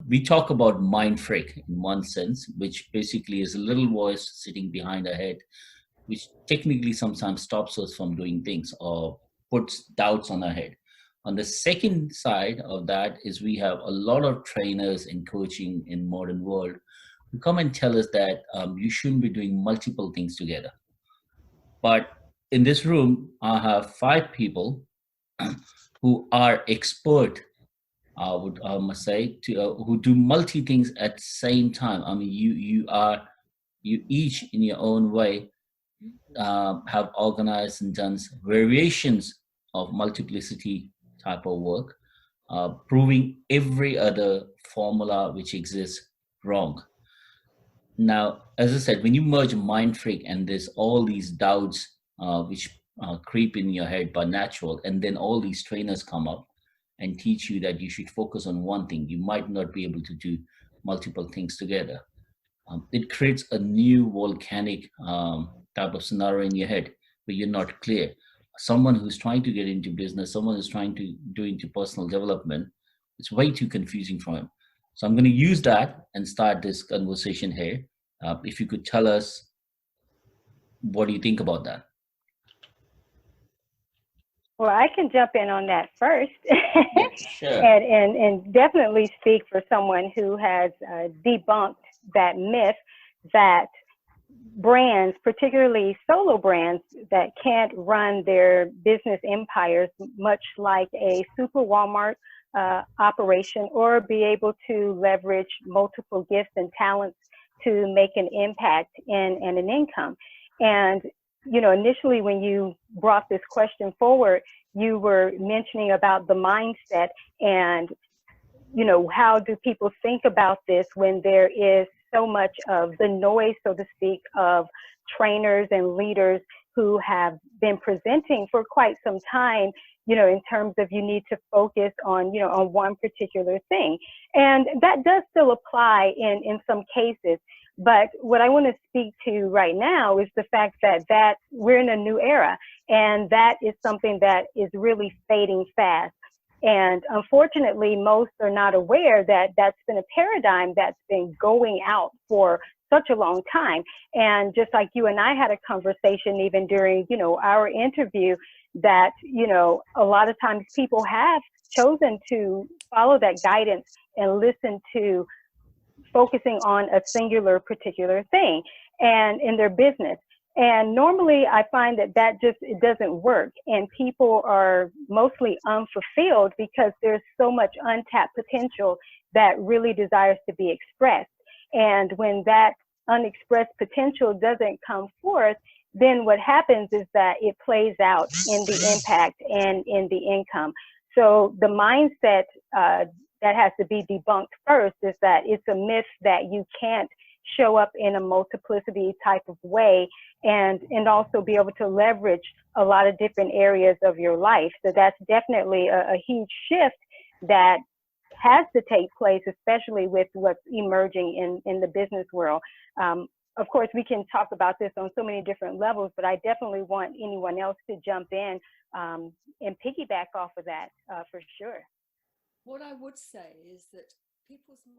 We talk about mind freak in one sense, which basically is a little voice sitting behind our head, which technically sometimes stops us from doing things or puts doubts on our head. On the second side of that is we have a lot of trainers in coaching in modern world who come and tell us that you shouldn't be doing multiple things together. But in this room, I have five people who are expert, I must say, who do multi things at the same time. I mean, you each in your own way have organized and done variations of multiplicity type of work, proving every other formula which exists wrong. Now, as I said, when you merge mind freak and there's all these doubts which creep in your head by natural, and then all these trainers come up and teach you that you should focus on one thing, you might not be able to do multiple things together. It creates a new volcanic type of scenario in your head where you're not clear. Someone who's trying to get into business, someone who's trying to do into personal development, it's way too confusing for him. So I'm going to use that and start this conversation here. If you could tell us, what do you think about that? Well, I can jump in on that first. Sure. and definitely speak for someone who has debunked that myth that brands, particularly solo brands that can't run their business empires much like a super Walmart operation, or be able to leverage multiple gifts and talents to make an impact and an income. And you know, initially when you brought this question forward, you were mentioning about the mindset and, you know, how do people think about this when there is so much of the noise, so to speak, of trainers and leaders who have been presenting for quite some time, you know, in terms of you need to focus on, you know, on one particular thing. And that does still apply in some cases. But what I want to speak to right now is the fact that we're in a new era, and that is something that is really fading fast. And unfortunately, most are not aware that that's been a paradigm that's been going out for such a long time. And just like you and I had a conversation even during, you know, our interview, that, you know, a lot of times people have chosen to follow that guidance and listen to focusing on a singular particular thing and in their business. And normally I find that it doesn't work, and people are mostly unfulfilled because there's so much untapped potential that really desires to be expressed. And when that unexpressed potential doesn't come forth, then what happens is that it plays out in the impact and in the income. So the mindset that has to be debunked first is that it's a myth that you can't show up in a multiplicity type of way and also be able to leverage a lot of different areas of your life. So that's definitely a huge shift that has to take place, especially with what's emerging in the business world. Of course, we can talk about this on so many different levels, but I definitely want anyone else to jump in and piggyback off of that for sure. What I would say is that people's